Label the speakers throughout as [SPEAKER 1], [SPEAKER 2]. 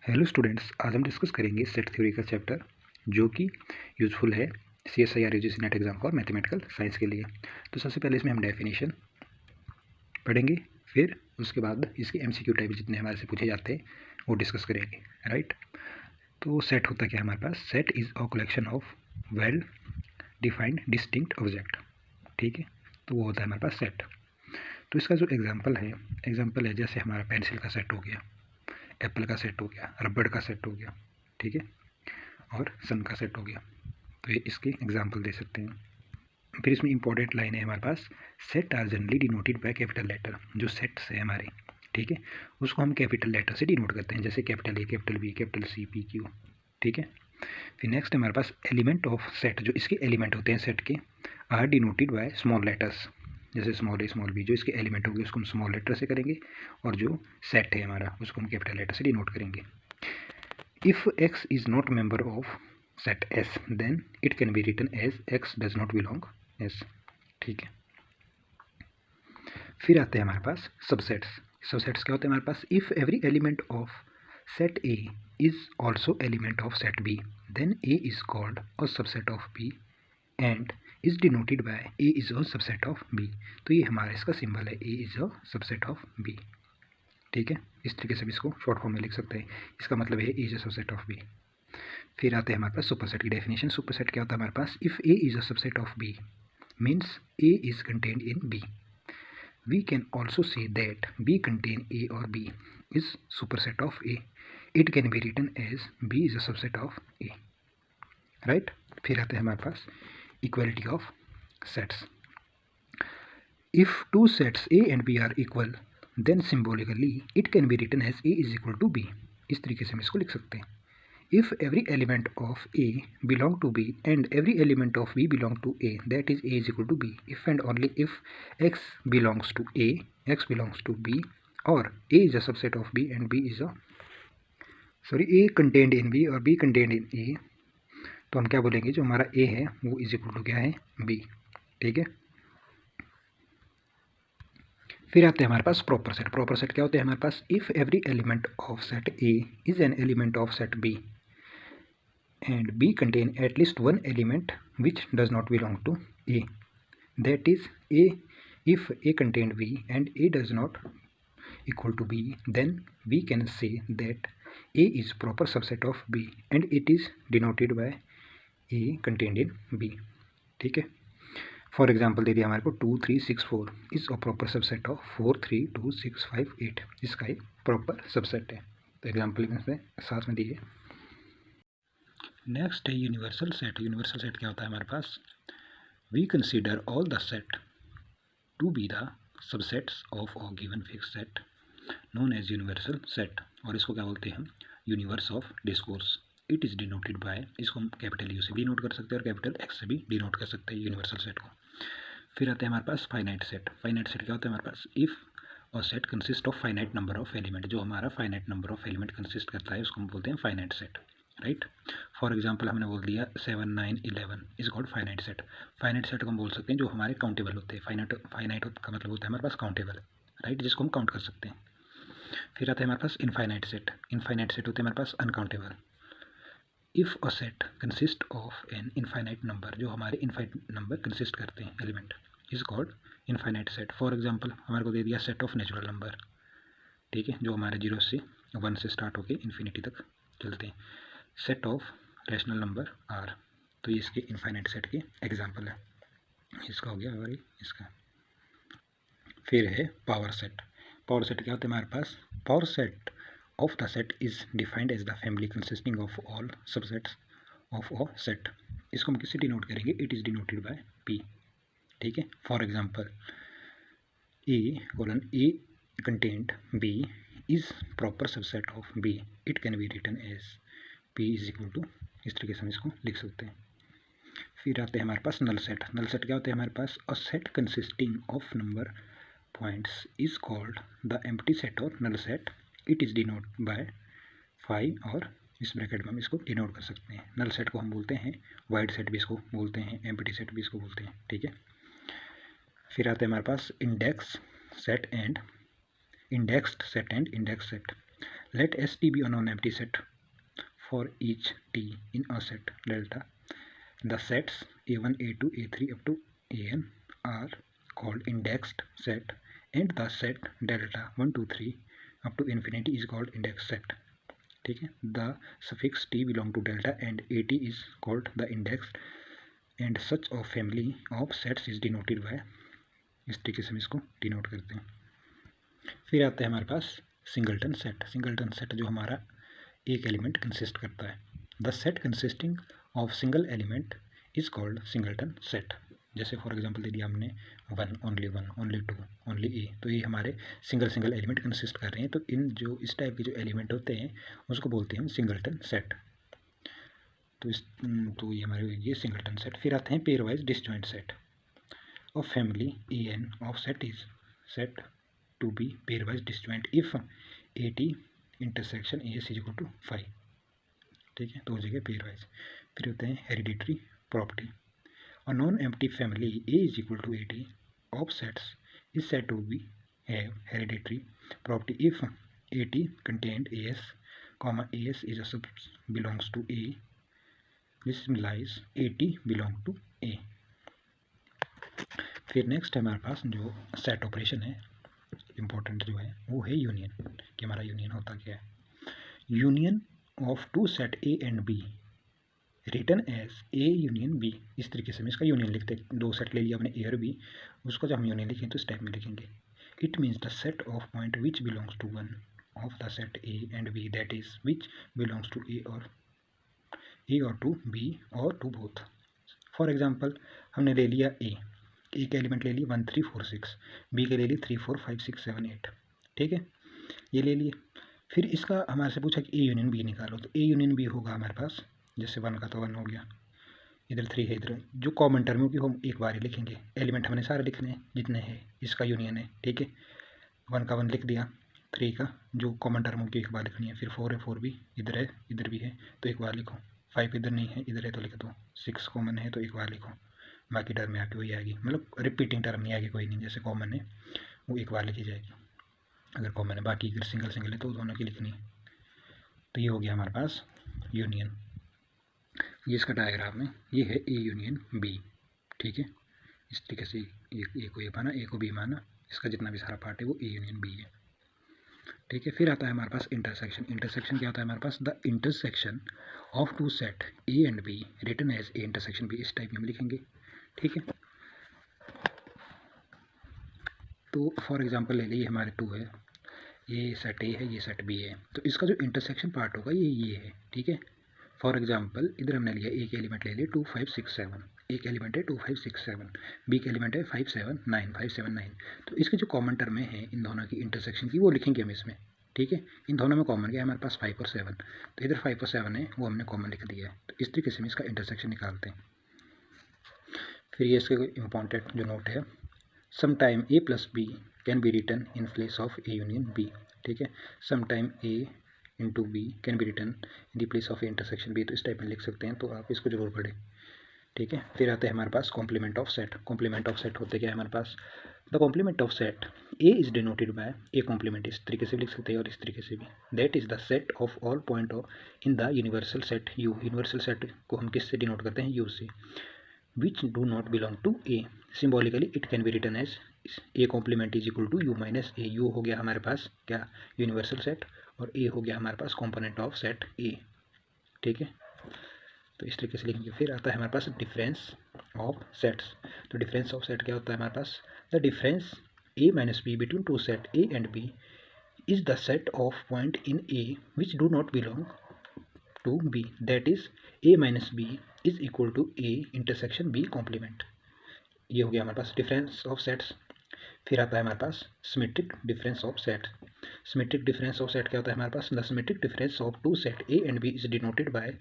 [SPEAKER 1] Hello students, आज हम discuss करेंगे सेट थ्योरी का चैप्टर जो कि यूज़फुल है CSIR UGC net exam for mathematical science के लिए। तो सबसे पहले इसमें हम डेफिनेशन पढ़ेंगे, फिर उसके बाद इसके MCQ टाइप जितने हमारे से पूछे जाते हैं वो डिस्कस करेंगे, राइट। तो सेट होता क्या है हमारे पास? Set is a collection of well defined distinct object, ठीक है। तो वो होता है हमारे पास सेट। तो इसका जो एग्जाम्पल है जैसे हमारा पेंसिल का सेट हो गया, एप्पल का सेट हो गया, रबड़ का सेट हो गया, ठीक है, और सन का सेट हो गया। तो ये इसके एग्जाम्पल दे सकते हैं। फिर इसमें इंपॉर्टेंट लाइन है हमारे पास, set are generally denoted by capital letter. जो सेट्स है हमारे, ठीक है, उसको हम कैपिटल लेटर से डिनोट करते हैं, जैसे capital A, capital B, capital C, P, Q, ठीक है। फिर नेक्स्ट हमारे पास एलिमेंट ऑफ सेट, जो इसके एलिमेंट होते हैं सेट के, are denoted by small letters, जैसे स्मॉल A, स्मॉल B। जो इसके एलिमेंट होंगे उसको हम स्मॉल लेटर से करेंगे, और जो सेट है हमारा उसको हम कैपिटल लेटर से डिनोट करेंगे। If X is not member of set S, then it can be written as X does not belong S, ठीक है। फिर आते हैं हमारे पास सबसेट्स। सबसेट्स क्या होते हैं हमारे पास? If every element of set A is also element of set B, then A is called a subset of B and is denoted by A is a subset of B। तो ये हमारा इसका symbol है, A is a subset of B, ठीक है। इस तरीके से भी इसको शॉर्ट फॉर्म में लिख सकते हैं। इसका मतलब है A is a subset of B। फिर आते हैं हमारे पास सुपरसेट की डेफिनेशन। सुपरसेट क्या होता है हमारे पास? If A is a subset of B means A is contained in B। We can also say that B contain A or B is superset of A. It can be written as B is a subset of A, right? फिर आते हैं हमारे पास equality of sets. If two sets A and B are equal, then symbolically it can be written as A is equal to B. इस तरीके से हम इसको लिख सकते हैं। If every element of A belong to B and every element of B belong to A, that is A is equal to B. If and only if X belongs to A, X belongs to B, or A is a subset of B and A contained in B और B contained in A, तो हम क्या बोलेंगे, जो हमारा A है वो is equal to क्या है? B, ठीक है। फिर आते हैं हमारे पास प्रॉपर सेट। प्रॉपर सेट क्या होते हैं हमारे पास? If every element of set A is an element of set B and B contain at least one element which does not belong to A. That is A. If A contained B and A does not equal to B, then we can say that A is proper subset of B and it is denoted by A contained in B, ठीक है। For example दे दिया हमारे को 2, 3, 6, 4 is a proper subset of 4, 3, 2, 6, 5, 8। इसका एक proper subset है। तो example इसमें साथ में दिए। नेक्स्ट है यूनिवर्सल सेट। यूनिवर्सल सेट क्या होता है हमारे पास? We consider all the set to be the subsets of a given fix set known as universal set, और इसको क्या बोलते हैं हम? Universe of discourse. It is denoted by, इसको हम कैपिटल यू से भी डिनोट कर सकते हैं और कैपिटल एक्स से भी डिनोट कर सकते हैं यूनिवर्सल सेट को। फिर आते हैं हमारे पास फाइनाइट सेट। फाइनाइट सेट क्या होता है हमारे पास? इफ़ और set consist of finite number of element, जो हमारा finite number of element consist करता है उसको हम बोलते हैं finite set, right. For example हमने बोल दिया 7, 9, 11 is called finite set. Finite set को हम बोल सकते हैं जो हमारे काउंटेबल होते हैं। फाइनाइट का मतलब होता है हमारे पास काउंटेबल, राइट, जिसको हम काउंट कर सकते हैं। फिर आता है हमारे पास इनफाइनाइट सेट। इनफाइनाइट सेट होते हैं हमारे पास uncountable. If a set consist of an infinite number, जो हमारे इनफाइनाइट नंबर कंसिस्ट करते हैं element, is called infinite set. For example हमारे को दे दिया सेट ऑफ नेचुरल नंबर, ठीक है, जो हमारे 0 से 1 से स्टार्ट होकर इन्फिनिटी तक चलते हैं। Set of rational number are, तो ये इसके इनफाइनाइट सेट के एग्जाम्पल है। इसका हो गया और इसका। फिर है पावर सेट। पावर सेट क्या होता है हमारे पास? Power set of the set is defined as the family consisting of all subsets of a set. इसको हम किससे डिनोट करेंगे? It is denoted by P, ठीक है। For example A contained B is proper subset of B. It can be written as P is equal to, इस तरीके से हम इसको लिख सकते हैं। फिर आते हैं हमारे पास नल सेट। नल सेट क्या होता है हमारे पास? A set consisting of number points is called the empty set और null set. It is denote by 5 और इस ब्रैकेट में हम इसको डिनोट कर सकते हैं। नल सेट को हम बोलते हैं वाइड सेट भी इसको बोलते हैं, एम्प्टी सेट भी इसको बोलते हैं, ठीक है। फिर आते हैं हमारे पास index set and indexed set and index set. Let ST be a non-empty set for each T in a set delta. The sets A1, A2, A3 up to AN are called indexed set, and the set delta 1, 2, 3 up to infinity is called index set. ठीक है, the suffix T belong to delta and AT is called the index, and such a family of sets is denoted by, इस तरीके से हम इसको denote करते हैं। फिर आता है हमारे पास सिंगलटन सेट। सिंगलटन सेट जो हमारा एक एलिमेंट कंसिस्ट करता है। The set consisting of single element is called singleton set. जैसे फॉर एग्जांपल दे दिया हमने 1, ओनली 2, ओनली ए, तो ये हमारे सिंगल एलिमेंट कंसिस्ट कर रहे हैं। तो इन जो इस टाइप के जो एलिमेंट होते हैं उसको बोलते हैं हम सिंगलटन सेट। तो ये हमारे ये सिंगलटन सेट। फिर आते हैं pair wise disjoint set of family AN of set is set to be pairwise disjoint if AT intersection AS is equal to 5। ठीक है, तो हो जाएगा पेयरवाइज। फिर होते हैं hereditary property. A non empty family A is equal to AT of sets is said to be have hereditary property if AT contained AS, AS is a sub belongs to A, this implies AT belong to A। फिर next हमारे पास जो set operation है important जो है वो है union, कि हमारा यूनियन होता क्या है। Union of two set A and B written as A union B, इस तरीके से हम इसका यूनियन लिखते हैं। दो सेट ले लिया हमने A और B, उसको जब हम यूनियन लिखें तो इस टाइप में लिखेंगे। It means the set of point which belongs to one of the set A and B, that is which belongs to A और टू B और टू बोथ। फॉर एग्जाम्पल हमने ले लिया A के एलिमेंट ले लिए 1, 3, 4, 6, बी के ले लिए 3, 4, 5, 6, 7, 8। ठीक है, ये ले लिए। फिर इसका हमारे से पूछा कि ए यूनियन बी निकालो, तो ए यूनियन बी होगा हमारे पास, जैसे 1 का तो 1 हो गया, इधर 3 है, इधर जो कॉमन टर्म की हम एक बार ही लिखेंगे। एलिमेंट हमने सारे लिखने हैं जितने हैं, इसका यूनियन है। ठीक है, 1 का 1 लिख दिया, 3 का जो कॉमन टर्म की एक बार लिखनी है। फिर 4 है, 4 भी इधर है, इधर भी है तो एक बार लिखो। 5 इधर नहीं है, इधर है तो लिख दो। 6 कॉमन है तो एक बार लिखो, बाकी टर्म में आके वही आएगी, मतलब रिपीटिंग टर्म नहीं आएगी कोई नहीं। जैसे कॉमन है वो एक बार लिखी जाएगी अगर कॉमन है, बाकी अगर सिंगल है तो दोनों की लिखनी है। तो ये हो गया हमारे पास यूनियन। ये इसका डायग्राम है, ये है ए यूनियन बी। ठीक है, इस तरीके से ए को ए माना, ए को बी माना, इसका जितना भी सारा पार्ट है वो ए यूनियन बी है। ठीक है, फिर आता है हमारे पास इंटरसेक्शन। इंटरसेक्शन क्या होता है हमारे पास, the intersection of two set A and B written as A intersection B, इस टाइप में हम लिखेंगे। ठीक है, तो फॉर एग्जांपल ले लीजिए हमारे 2 है, ये सेट ए है, ये सेट बी है, तो इसका जो इंटरसेक्शन पार्ट होगा ये है। ठीक है, फॉर एग्जांपल इधर हमने लिया एक एलिमेंट ले लिए 2, 5, 6, 7, एक एलिमेंट है 2, 5, 6, 7, बी का एलिमेंट है 5, 7, 9, 5, 7, 9। तो इसके जो कॉमन टर्म है इन दोनों की इंटरसेक्शन की वो लिखेंगे हम इसमें। ठीक है, इन दोनों में कॉमन क्या है हमारे पास 5 और 7, तो इधर 5 और 7 है वो हमने कॉमन लिख दिया है। तो इस तरीके से हम इसका इंटरसेक्शन निकालते हैं। फिर ये इसके इम्पॉर्टेंट जो नोट है, some time A plus B can be written in place of A union B. ठीक है, some time A into B can be written in the place of A intersection B, तो इस type में लिख सकते हैं, तो आप इसको जरूर पढ़ें। ठीक है, फिर आते हैं हमारे पास complement of set. Complement of set होते क्या है हमारे पास, the complement of set A is denoted by A complement, इस तरीके से लिख सकते हैं और इस तरीके से भी। That is the set of all point of in the universal set you. Universal set को हम किससे डिनोट करते हैं, यू से। which do not belong to A, symbolically it can be written as A complement is equal to U minus A। U हो गया हमारे पास क्या, यूनिवर्सल सेट, और A हो गया हमारे पास कंपोनेंट ऑफ सेट A। ठीक है, तो इस तरीके से लिखेंगे। फिर आता है हमारे पास डिफरेंस ऑफ सेट्स। तो डिफरेंस ऑफ सेट क्या होता है हमारे पास, the difference A minus B between two set A and B is the set of point in A which do not belong to B, that is A minus B is equal to A intersection B complement. ये हो गया हमारे पास difference of sets. फिर आता है हमारे पास symmetric difference of set. Symmetric difference of set क्या होता है हमारे पास, the symmetric difference of two set A and B is denoted by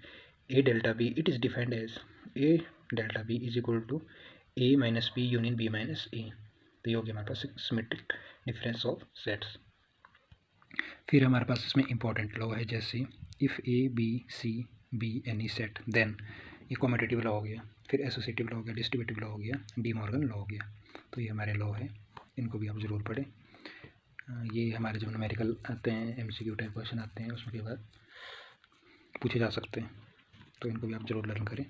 [SPEAKER 1] A delta B। It is defined as A delta B is equal to A minus B union B minus A। तो ये हो गया हमारे पास symmetric difference of sets. फिर हमारे पास इसमें इंपॉर्टेंट लॉ है, जैसे if A B C B any set then, ये कॉम्यूटेटिव लॉ हो गया, फिर एसोसिएटिव लॉ हो गया, डिस्ट्रीब्यूटिव लॉ हो गया, डी मॉर्गन लॉ हो गया। तो ये हमारे लॉ है, इनको भी आप ज़रूर पढ़ें। ये हमारे जब न्यूमेरिकल आते हैं, MCQ टाइप क्वेश्चन आते हैं, उसमें के बाद पूछे जा सकते हैं, तो इनको भी आप जरूर लर्न करें।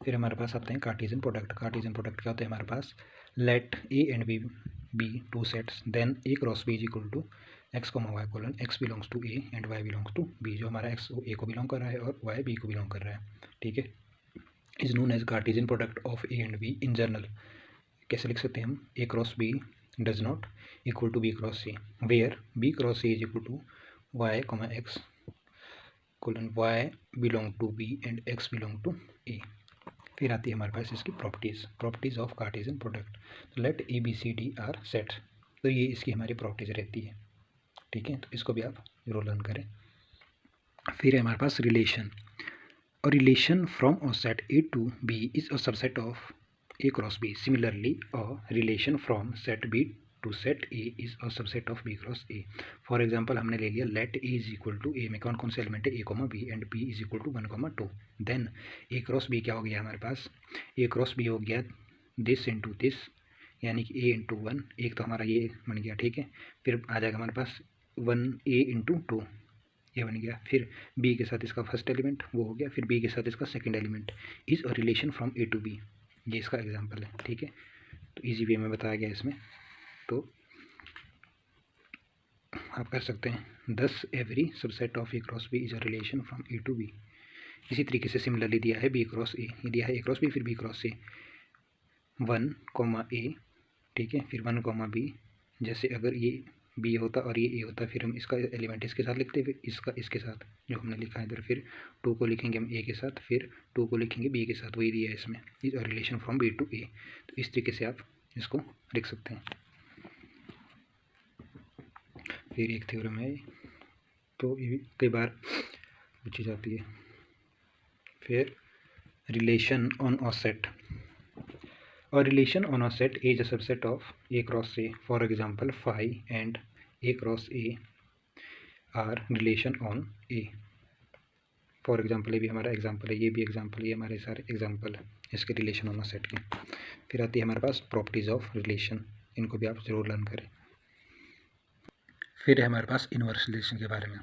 [SPEAKER 1] फिर हमारे पास आते हैं कार्टेशियन प्रोडक्ट। कार्टेशियन प्रोडक्ट क्या होता है हमारे पास, let A and B be two sets, then A cross B is equal to x, y colon x belongs to A and y belongs to B। जो हमारा x A को belong कर रहा है और y B को belong कर रहा है, ठीक है, is known as Cartesian product of A and B in general. कैसे लिख सकते हैं हम, A cross B does not equal to B cross C, where B cross C is equal to y, x colon y belong to B and x belong to A। फिर आती है हमारे पास इसकी प्रॉपर्टीज़ ऑफ कार्टेशियन प्रोडक्ट। तो let ABCD are set, तो ये इसकी हमारी प्रॉपर्टीज रहती है, ठीक है, तो इसको भी आप जरूर लर्न करें। फिर है हमारे पास रिलेशन, और relation from a set A to B is a subset of A cross B। Similarly a relation from set B to set A is a subset of B cross A। For example हमने ले लिया let A is equal to A में कौन कौन से element है, A, B and B is equal to 1, 2। Then A cross B क्या हो गया हमारे पास, A क्रॉस B हो गया दिस इंटू दिस, यानी कि A इंटू 1, एक तो हमारा ये बन गया, ठीक है। फिर आ जाएगा हमारे पास 1A इंटू 2, ये बन गया। फिर B के साथ इसका फर्स्ट एलिमेंट वो हो गया, फिर B के साथ इसका second element. Is a relation from A to B, ये इसका एग्जांपल है, ठीक है। तो इजी वे में बताया गया इसमें, तो आप कर सकते हैं 10 every subset of A cross B is a relation from A to B। इसी तरीके से सिमिलरली दिया है B क्रॉस A, ये दिया है A क्रॉस B, फिर B क्रॉस A 1, A, ठीक है, फिर 1, B। जैसे अगर ये B होता और ये A होता, फिर हम इसका एलिमेंट इसके साथ लिखते, फिर इसका इसके साथ जो हमने लिखा है इधर, फिर 2 को लिखेंगे हम A के साथ, फिर 2 को लिखेंगे B के साथ, वही दिया है इसमें, is a relation from B to A। तो इस तरीके से आप इसको लिख सकते हैं। फिर एक थ्योरम है, तो ये कई बार पूछी जाती है। फिर रिलेशन ऑन अ सेट, और relation on a set is a subset of A cross A। For example 5 and A cross A are relation on A। For एग्जांपल ये भी हमारा एग्जांपल है, ये भी एग्जांपल है, ये हमारे सारे एग्जांपल है इसके रिलेशन ऑन अ सेट के। फिर आती है हमारे पास प्रॉपर्टीज़ ऑफ रिलेशन, इनको भी आप जरूर लर्न करें। फिर है हमारे पास इनवर्स रिलेशन के बारे में।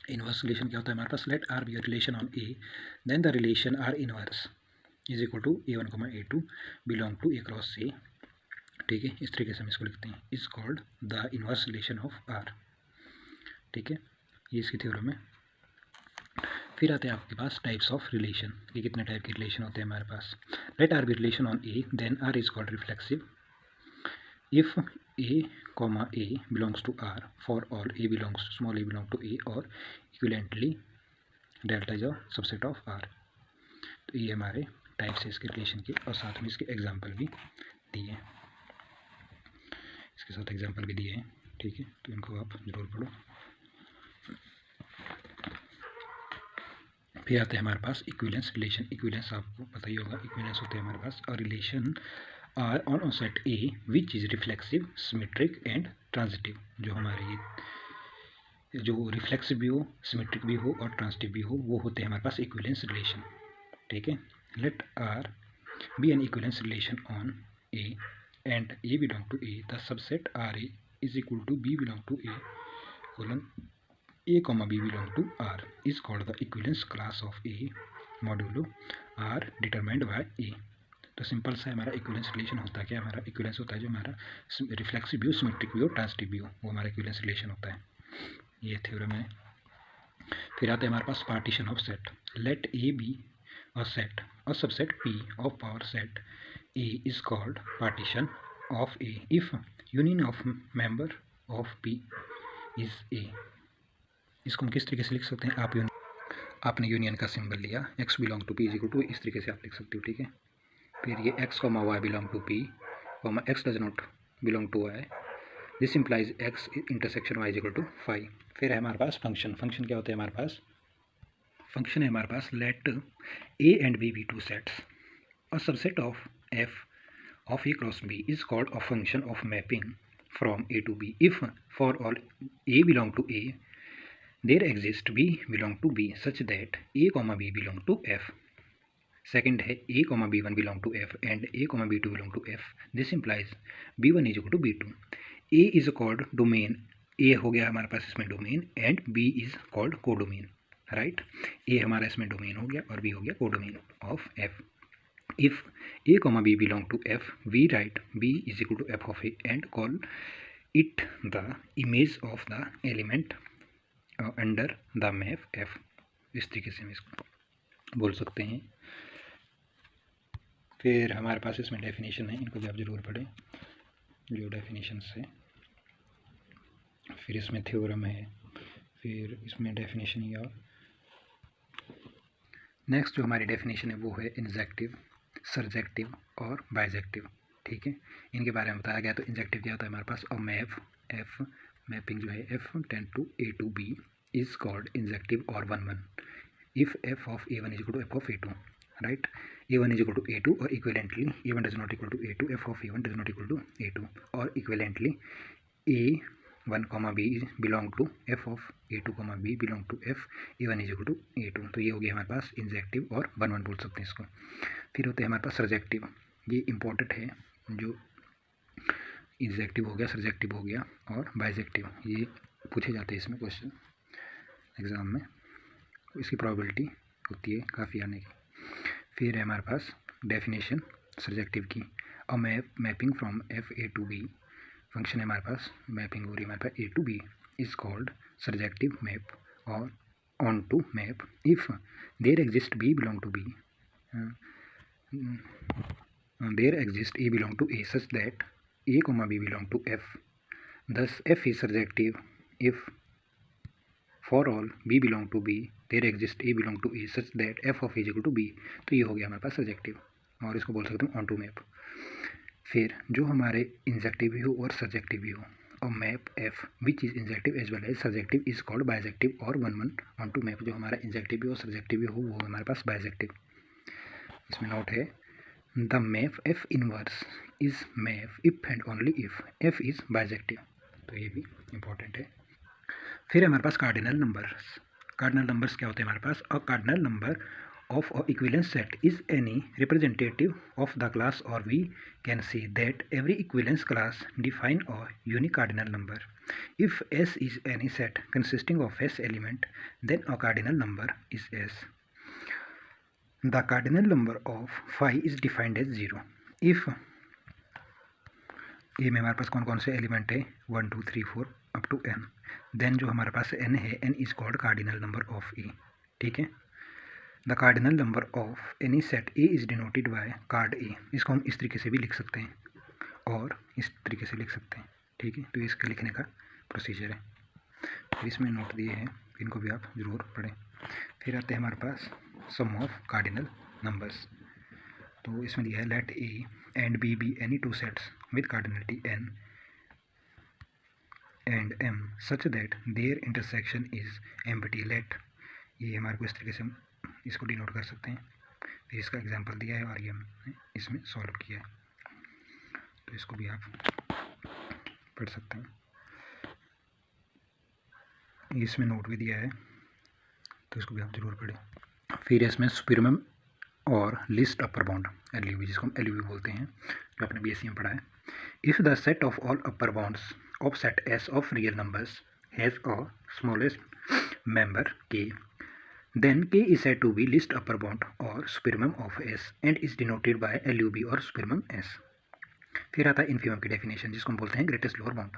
[SPEAKER 1] इनवर्स रिलेशन क्या होता है हमारे पास, let R be a relation on A, then the relation R inverse is equal to A1, A2 belong to A cross A, ठीक है। इस तरीके से हम इसको लिखते हैं, is called the inverse relation of R, ठीक है, ये इसकी थ्योरम है। फिर आते हैं आपके पास टाइप्स ऑफ रिलेशन, कि कितने टाइप के रिलेशन होते हैं हमारे पास। Let R be relation on A, then R is called reflexive if A, A belongs to R, for all A belongs to small a belong to A, और equivalently delta is a subset of R। तो ये हमारे types है इसके relation के, और साथ में इसके एग्जांपल भी दिए हैं, इसके साथ एग्जांपल भी दिए हैं, ठीक है, तो इनको आप जरूर पढ़ो। फिर आते हैं हमारे पास इक्विवेलेंस रिलेशन। इक्विवेलेंस आपको पता ही होगा, इक्विवेलेंस होते हैं हमारे पास और relation are on a set A which is reflexive, symmetric and transitive. जो हमारे ये जो रिफ्लेक्सिव भी हो, सिमेट्रिक भी हो और ट्रांजिटिव भी हो, वो होते हैं हमारे पास इक्विवेलेंस रिलेशन, ठीक है। Let R be an equivalence relation on A and A belong to A, the subset R A is equal to B belong to A colon A, B belong to R is called the equivalence class of A modulo R determined by A। तो simple सा हमारा equivalence relation होता है क्या, हमारा equivalence होता है जो हमारा रिफ्लेक्सिव भी हो, सिमेट्रिक भी हो, ट्रांजिटिव भी हो, वो हमारा इक्विवेलेंस रिलेशन होता है, ये थ्योरम है। फिर आते हैं हमारे पास partition of set. Let A be a set और subset P of power set A is called partition of A if union of member of P is A। इसको हम किस तरीके से लिख सकते हैं, आपने यूनियन का सिंबल लिया, x belong to P is equal to, इस तरीके से आप लिख सकते हो, ठीक है। फिर ये x, y belong to P, x does not belong to y, this implies x intersection y is equal to 5। फिर है हमारे पास फंक्शन। फंक्शन क्या होता है हमारे पास, फंक्शन है हमारे पास let A and B be two sets और subset of f of A cross B is called a function of mapping from A to B if for all A belong to A there exists B belong to B such that A, B belong to F। Second है A, B1 belong to F and A, B2 belong to F, this implies B1 is equal to B2। A is called domain A हो गया हमारे पास इसमें domain and B is called codomain, right. A हमारा इसमें domain हो गया और बी हो गया codomain of f. If A comma B belong to f, we write B is equal to F of A and call it the image of the element under the map f. इस तरीके से हम इसको बोल सकते हैं। फिर हमारे पास इसमें डेफिनेशन है, इनको भी आप ज़रूर पढ़ें, जो डेफिनेशन है। फिर इसमें थ्योरम है, फिर इसमें डेफिनेशन ही। और नेक्स्ट जो हमारी डेफिनेशन है वो है इंजेक्टिव, सर्जेक्टिव और बाइजेक्टिव, ठीक है। इनके बारे में बताया गया। तो इंजेक्टिव क्या होता है हमारे पास, और मैप एफ, मैपिंग जो है F tend to A to B is called injective और 1-1 if F of A1 is equal to F of A2, right. A1 is equal to A2 और equivalently A1 does not equal to A2, F of A1 does not equal to A2 और equivalently A1 comma B belong to F of A2 comma B belong to F A1 is equal to A2। तो ये हो गया हमारे पास injective और 1-1 बोल सकते हैं इसको। फिर होते हैं हमारे पास सर्जेक्टिव, ये इंपॉर्टेंट है। जो इंजेक्टिव हो गया, सर्जेक्टिव हो गया और बाइजेक्टिव, ये पूछे जाते हैं इसमें क्वेश्चन एग्ज़ाम में, इसकी प्रोबेबिलिटी होती है काफ़ी आने की। फिर है हमारे पास डेफिनेशन सर्जेक्टिव की, a mapping from f A to B, function है हमारे पास, मैपिंग हो रही है हमारे पास A to B is called surjective map और onto map if there exist B belong to B, there exist A belong to A such that A comma B belong to f, thus f is surjective if for all b belong to b there exist a belong to a such that f of a is equal to b। तो ये हो गया हमारे पास surjective, और इसको बोल सकते हैं ऑन टू मैप। फिर जो हमारे इंजेक्टिव भी हो और सर्जेक्टिव भी हो, और map F which is injective as well as surjective is called bijective और 1-1 ऑन टू मैप। जो हमारा इंजेक्टिव भी और सर्जेक्टिव भी हो वो हमारे पास बाइजेक्टिव। इसमें नोट है, the map f inverse is map if and only if f is bijective. तो ये भी इम्पोर्टेंट है। फिर हमारे पास कार्डिनल नंबर्स। कार्डिनल नंबर्स क्या होते हैं हमारे पास, a cardinal number of a equivalent set is any representative of the class, और we can see that every equivalence class define a unique cardinal number. If S is any set consisting of S element then a cardinal number is S। The cardinal number of phi is defined as 0 if A में हमारे पास कौन कौन से element है, 1 2 3 4 up to n। Then जो हमारे पास n है, n is called cardinal number of A, ठीक है। The cardinal number of any set A is denoted by card A. इसको हम इस तरीके से भी लिख सकते हैं और इस तरीके से लिख सकते हैं, ठीक है। तो इसके लिखने का प्रोसीजर है। फिर इसमें नोट दिए हैं, इनको भी आप ज़रूर पढ़ें। फिर आते हैं हमारे पास सम ऑफ कार्डिनल नंबर्स। तो इसमें दिया है let A and B be any two sets with cardinality n and m such that their intersection is empty let. ये हमारे को इस तरीके से हम इसको डिनोट कर सकते हैं। फिर इसका एग्जांपल दिया है और ये हमने इसमें सॉल्व किया है, तो इसको भी आप पढ़ सकते हैं। इसमें नोट भी दिया है, तो इसको भी आप ज़रूर पढ़ें। फिर इसमें सुपरमम और लिस्ट अपर बाउंड LUB, जिसको हम LUB बोलते हैं, जो आपने BSc में पढ़ा है। If the set of all upper bounds of set S of real numbers has a smallest member K, then K is said to be least upper bound or supermum of S and is denoted by LUB और supermum S। फिर आता है infimum की definition, जिसको हम बोलते हैं greatest lower bound.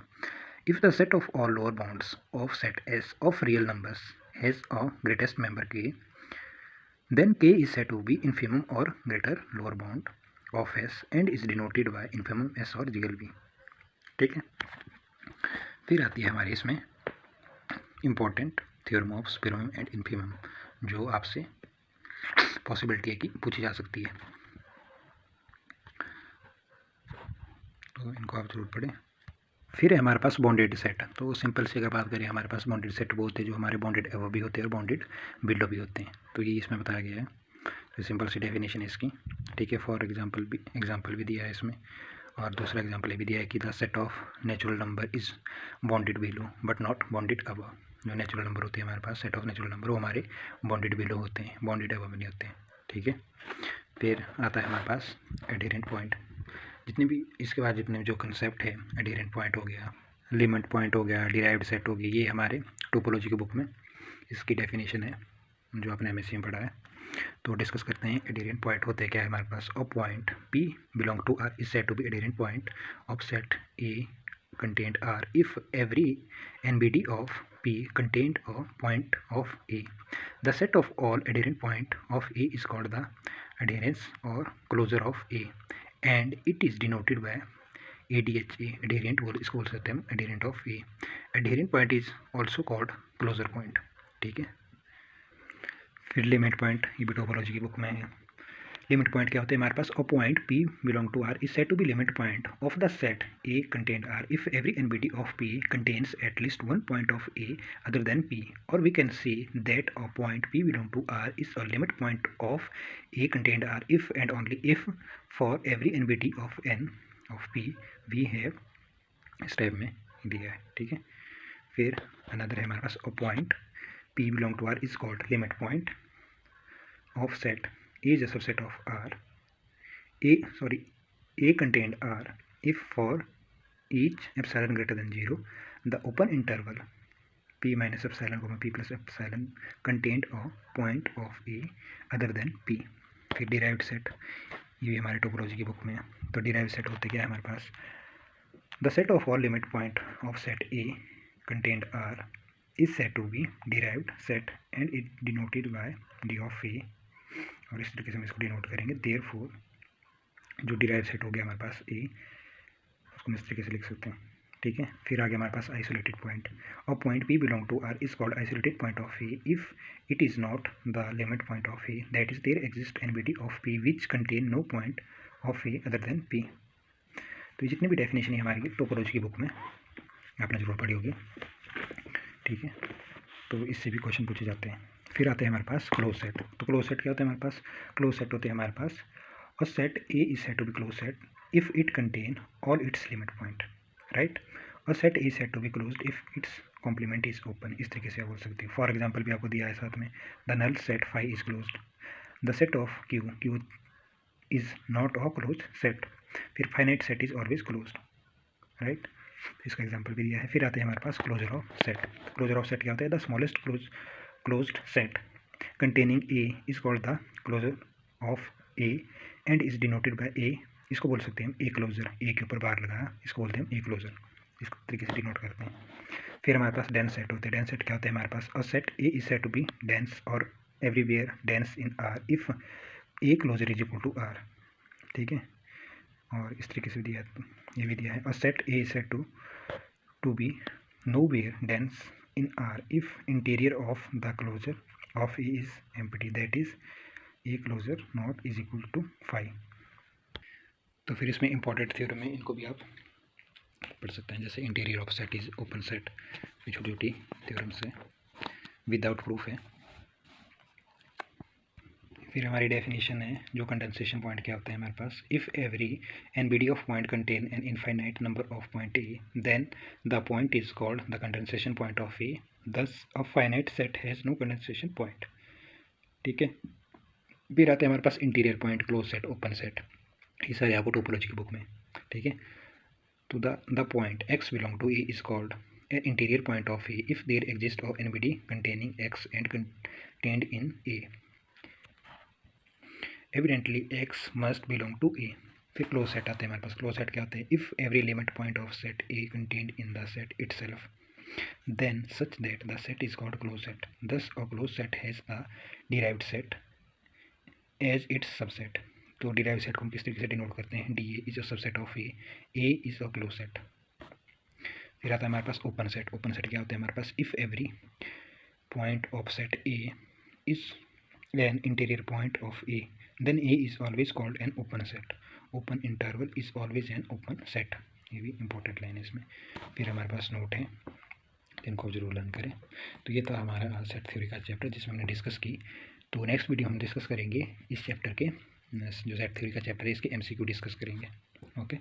[SPEAKER 1] If the set of all lower bounds of set S of real numbers has a greatest member K, then K is said to be infimum or greater lower bound of S and is denoted by infimum S और GLB, ठीक है। फिर आती है हमारी इसमें important theorem of supremum and infimum, जो आपसे पॉसिबिलिटी है कि पूछी जा सकती है, तो इनको आप जरूर पढ़ें। फिर है हमारे पास बॉन्डेड सेट। तो सिंपल से अगर बात करें, हमारे पास बॉन्डेड सेट वो होते हैं जो हमारे बॉन्डेड एबव भी होते हैं और बॉन्डेड बिलो भी होते हैं। तो ये इसमें बताया गया है, तो सिंपल सी डेफिनेशन है इसकी, ठीक है। फॉर एग्जांपल भी दिया है इसमें, और दूसरा एग्जांपल ये भी दिया है कि the set of natural number is bonded below but not bonded above. जो नेचुरल नंबर होते हैं हमारे पास, सेट ऑफ नेचुरल नंबर, वो हमारे बॉन्डेड बिलो होते हैं, बॉन्डेड अबव नहीं होते हैं, ठीक है। फिर आता है हमारे पास एडहेरेंट पॉइंट। जितने भी इसके बाद जितने जो कंसेप्ट है, एडहेरेंट पॉइंट हो गया, लिमिट पॉइंट हो गया, डिराइव्ड सेट हो गया, ये हमारे टोपोलॉजी की बुक में इसकी डेफिनेशन है जो आपने एमएससी में पढ़ा है। तो डिस्कस करते हैं एडेरेंट पॉइंट होते क्या है हमारे पास। A point P belong to R is said to be adherent point of set A contained R if every NBD of P contained a point of A. The set of all adherent point of A is called the adherence or closure of A and it is denoted by ADHA, adherent बोल इसको बोल सकते हैं हम adherent of A. Adherent point is also called closure point. ठीक है। फिर limit point, ये भी टोपोलॉजी की बुक में है। लिमिट पॉइंट क्या होते हैं हमारे पास। A point P belong to R is said to be limit point of the set A contained R if every NBD of P contains at least one point of A other than P, और we can say that a point P belong to R is a limit point of A contained R if and only if for every NBD of N of P we have, इस type में दिया है। ठीक है। फिर another है हमारे पास a point P belong to R is called limit point of set A is a subset of R. A contained R if for each epsilon greater than 0 the open interval P minus epsilon comma P plus epsilon contained a point of A other than P. फिर derived set, ये हमारे topology की book में है। तो derived set होते क्या है हमारे पास। The set of all limit point of set A contained R is said to be derived set and it denoted by D of A, और इस तरीके से हम इसको डिनोट करेंगे। देयरफॉर जो डिराइव सेट हो गया हमारे पास ए, उसको हम इस तरीके से लिख सकते हैं। ठीक है। फिर आगे हमारे पास आइसोलेटेड पॉइंट। और point P belong to R is called isolated point of A if it is not the limit point of A, that is there exist NBD of P which contain no point of A other than P। तो जितनी भी definition है हमारी topology की book में आपने जरूर पढ़ी होगी। ठीक है। तो इससे भी क्वेश्चन पूछे जाते हैं। फिर आते हैं हमारे पास क्लोज सेट। तो क्लोज सेट क्या होता है हमारे पास। क्लोज सेट होते हैं हमारे पास a set A is said to be close set if it contain all its limit point, right. A set A is said to be closed if its complement is open, इस तरीके से आप बोल सकते हैं। फॉर एग्जांपल भी आपको दिया है साथ में, the null set phi is closed, the set of Q is not a close set. फिर finite set is always closed, right. इसका एग्जांपल भी दिया है। फिर आते हैं हमारे पास closure of set. Closure of set क्या होता है। The smallest closed set containing A is called the closure of A and is denoted by A, इसको बोल सकते हैं हम ए क्लोजर, ए के ऊपर बार लगाया, इसको बोलते हैं हम ए क्लोजर, इस तरीके से डिनोट करते हैं। फिर हमारे पास डेंस सेट होते हैं। डेंस सेट क्या होता है हमारे पास। A set A is said to be dense और everywhere dense in R if A closure is equal to R। ठीक है। और इस तरीके से दिया है, ये भी दिया है। A set A is said to be nowhere dense in R if interior of the closure of A is empty, that is A closure not is equal to phi। तो फिर इसमें इंपॉर्टेंट थ्योरम है, इनको भी आप पढ़ सकते हैं। जैसे interior of set is open set, छोटी छोटी थ्योरम्स है, विदाउट प्रूफ है। फिर हमारी डेफिनेशन है जो कंडेंसेशन पॉइंट क्या होता है हमारे पास। If every NBD of point contain an infinite number of point A then the point is called the condensation point of A, thus a finite set has no condensation point. ठीक है। फिर आते हैं हमारे पास interior point, close set, open set, ये सारे आपको टोपोलॉजी की बुक में। ठीक है। तो the point x belong to A is called an interior point of A if there exist of NBD containing x and contained in A, evidently x must belong to A. फिर close set आते हैं हमारे पास। Close set क्या होते हैं। If every limit point of set A contained in the set itself then such that the set is called close set. Thus a close set has a derived set as its subset. तो derived set को हम किस तरीके से denote करते हैं। D A is a subset of A is a close set. फिर आता है हमारे पास ओपन सेट। ओपन सेट क्या होता है हमारे पास। If every point of set A is an interior point of A then A is always called an open set. Open interval is always an open set. ये भी important line है इसमें। फिर हमारे पास नोट है, इनको जरूर लर्न करें। तो ये था हमारा सेट थ्योरी का चैप्टर जिसमें हमने डिस्कस की। तो नेक्स्ट वीडियो हम डिस्कस करेंगे इस चैप्टर के, जो सेट थ्योरी का चैप्टर है इसके MCQ डिस्कस करेंगे। ओके।